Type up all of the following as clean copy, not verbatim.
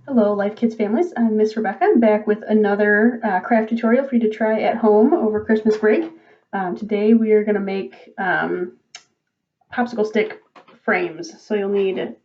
Hello, Life Kids families. I'm Miss Rebecca. I'm back with another craft tutorial for you to try at home over Christmas break. Today we are going to make popsicle stick frames. So you'll need 8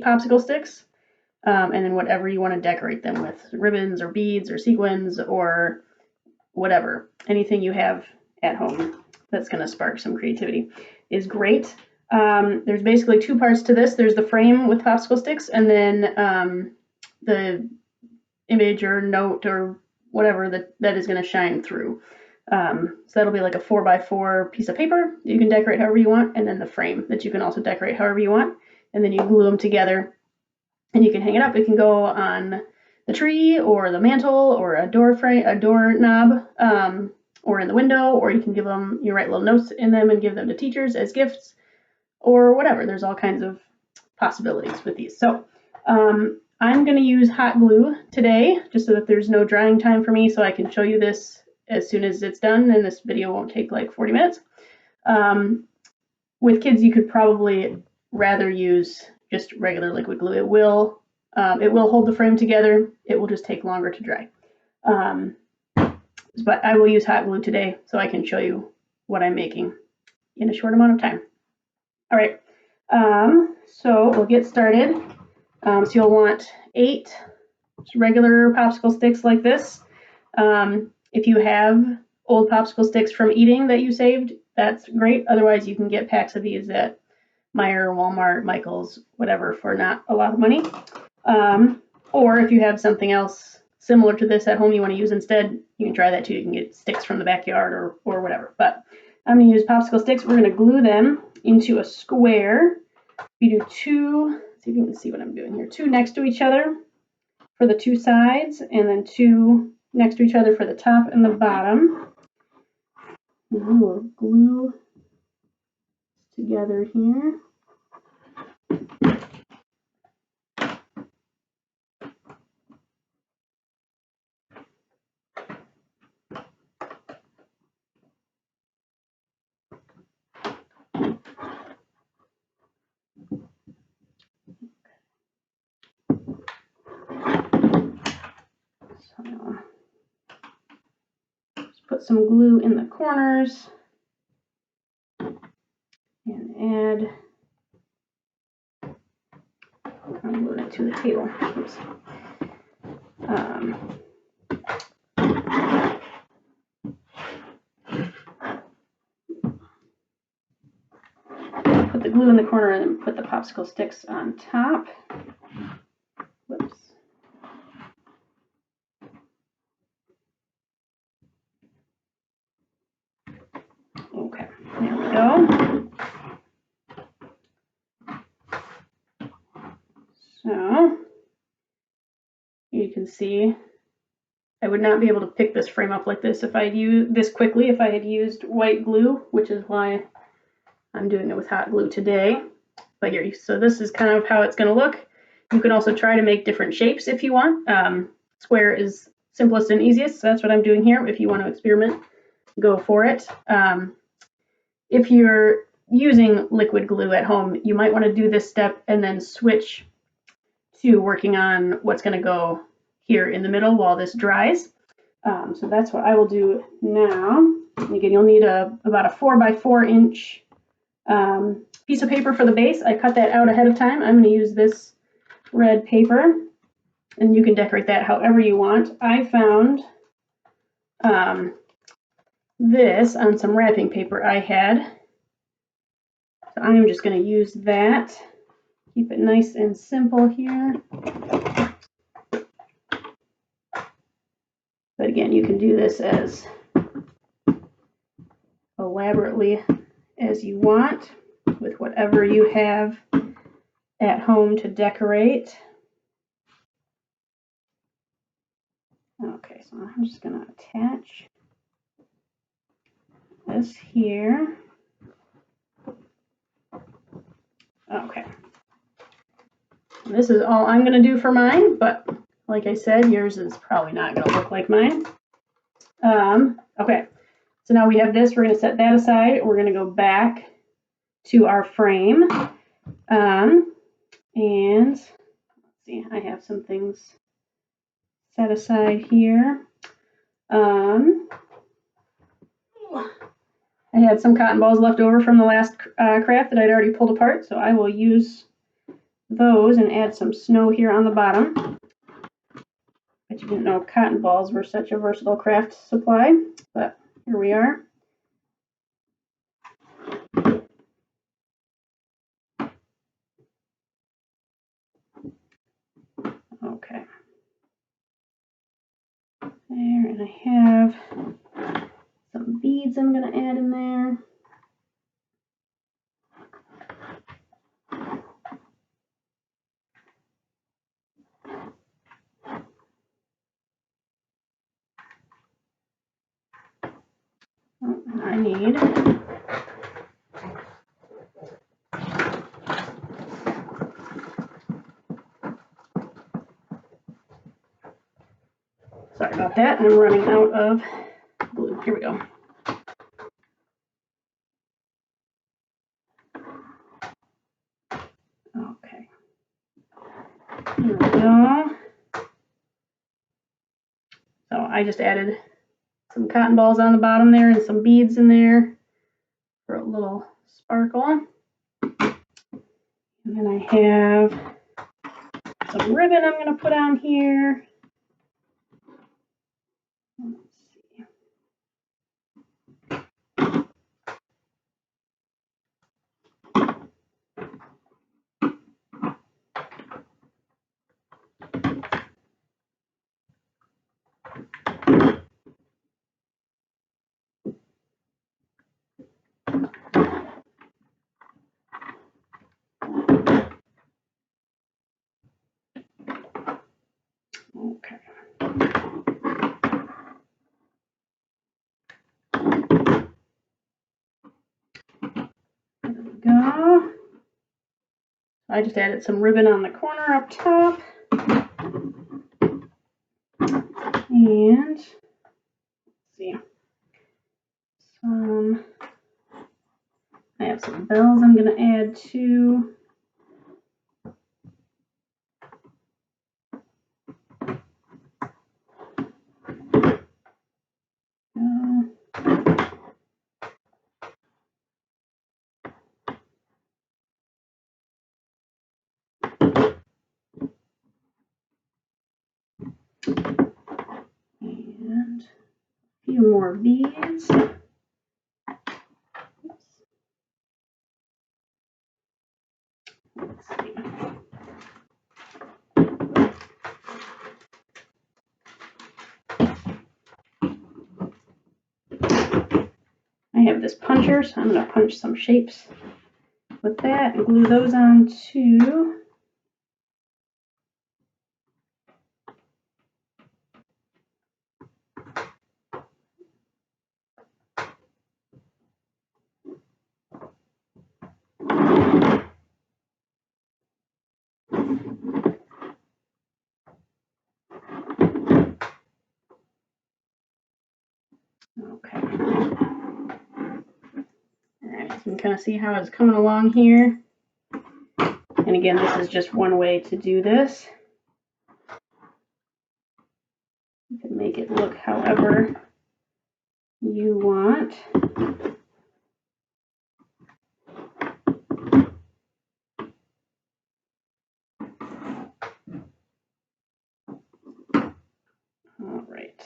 popsicle sticks and then whatever you want to decorate them with. Ribbons or beads or sequins or whatever. Anything you have at home that's going to spark some creativity is great. There's basically 2 parts to this. There's the frame with popsicle sticks and then the image or note or whatever that is going to shine through. So that'll be like a 4x4 piece of paper you can decorate however you want, and then the frame that you can also decorate however you want, and then you glue them together and you can hang it up. It can go on the tree or the mantle or a door frame, a doorknob, or in the window, or you can give them, you write little notes in them and give them to teachers as gifts or whatever. There's all kinds of possibilities with these. So I'm going to use hot glue today just so that there's no drying time for me, so I can show you this as soon as it's done, and this video won't take like 40 minutes. With kids, you could probably rather use just regular liquid glue. It will hold the frame together. It will just take longer to dry. But I will use hot glue today so I can show you what I'm making in a short amount of time. All right, so we'll get started. So you'll want 8 regular popsicle sticks like this. If you have old popsicle sticks from eating that you saved, that's great. Otherwise, you can get packs of these at Meijer, Walmart, Michael's, whatever, for not a lot of money. Or if you have something else similar to this at home you want to use instead, you can try that too. You can get sticks from the backyard or whatever. But I'm going to use popsicle sticks. We're going to glue them into a square. You do 2. See if you can see what I'm doing here. 2 next to each other for the 2 sides, and then 2 next to each other for the top and the bottom. And we will glue together here. Put some glue in the corners and add, I'm gluing it to the table. Oops. Put the glue in the corner and then put the popsicle sticks on top. Whoops. Okay, there we go. So you can see I would not be able to pick this frame up like this if I had used this quickly if I had used white glue, which is why I'm doing it with hot glue today. But here, so this is kind of how it's going to look. You can also try to make different shapes if you want. Square is simplest and easiest, so that's what I'm doing here. If you want to experiment, go for it. If you're using liquid glue at home, you might want to do this step and then switch to working on what's going to go here in the middle while this dries. So that's what I will do now. And again, you'll need about a 4x4 inch piece of paper for the base. I cut that out ahead of time. I'm going to use this red paper, and you can decorate that however you want. I found this on some wrapping paper I had. So I'm just going to use that. Keep it nice and simple here. But again, you can do this as elaborately as you want with whatever you have at home to decorate. Okay, so I'm just going to attach this here. Okay. And this is all I'm going to do for mine, but like I said, yours is probably not going to look like mine. Okay, so now we have this. We're going to set that aside. We're going to go back to our frame. And let's see, I have some things set aside here. I had some cotton balls left over from the last craft that I'd already pulled apart, so I will use those and add some snow here on the bottom. I didn't know cotton balls were such a versatile craft supply, but here we are. Okay. There, and I have some beads I'm going to add in there. I need sorry about that, I'm running out of glue. Here we go. Okay. Here we go. So I just added some cotton balls on the bottom there and some beads in there for a little sparkle. And then I have some ribbon I'm going to put on here. Let's see. Okay. There we go. I just added some ribbon on the corner up top. And let's see. I have some bells I'm going to add too. And a few more beads. Let's see. I have this puncher, so I'm going to punch some shapes with that and glue those on too. Okay. Alright, so you can kind of see how it's coming along here. And again, this is just one way to do this. You can make it look however you want. All right.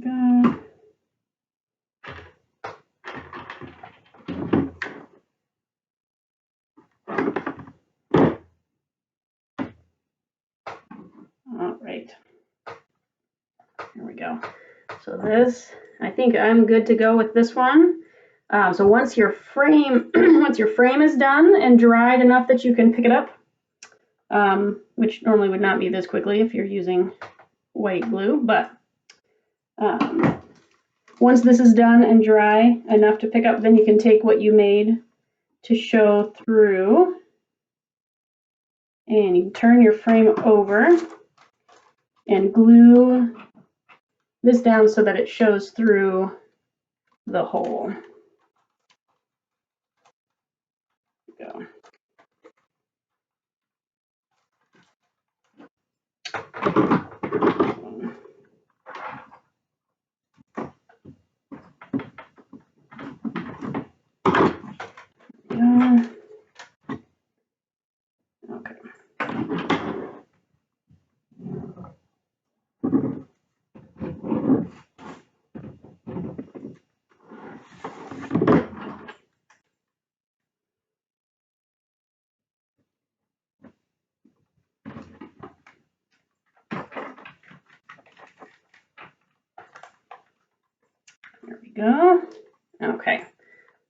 Go. All right. Here we go. So this, I think I'm good to go with this one. So once your frame, once your frame is done and dried enough that you can pick it up, which normally would not be this quickly if you're using white glue, but once this is done and dry enough to pick up, then you can take what you made to show through and you turn your frame over and glue this down so that it shows through the hole. go. Okay. There we go. Okay.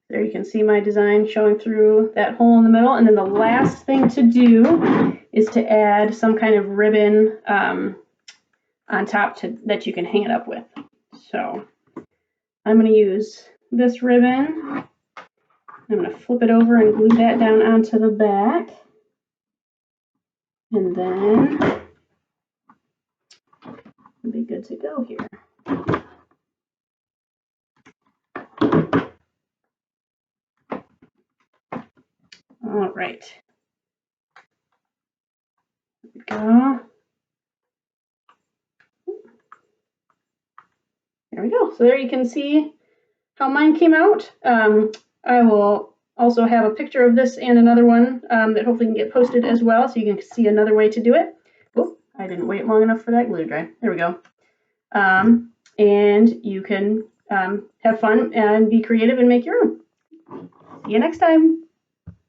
There you can see my design showing through that hole in the middle. And then the last thing to do is to add some kind of ribbon on top that you can hang it up with. So I'm going to use this ribbon. I'm going to flip it over and glue that down onto the back. And then we'll be good to go here. All right. There we go. There we go. So there you can see how mine came out. I will also have a picture of this and another one that hopefully can get posted as well, so you can see another way to do it. Oh, I didn't wait long enough for that glue to dry. There we go. And you can have fun and be creative and make your own. See you next time.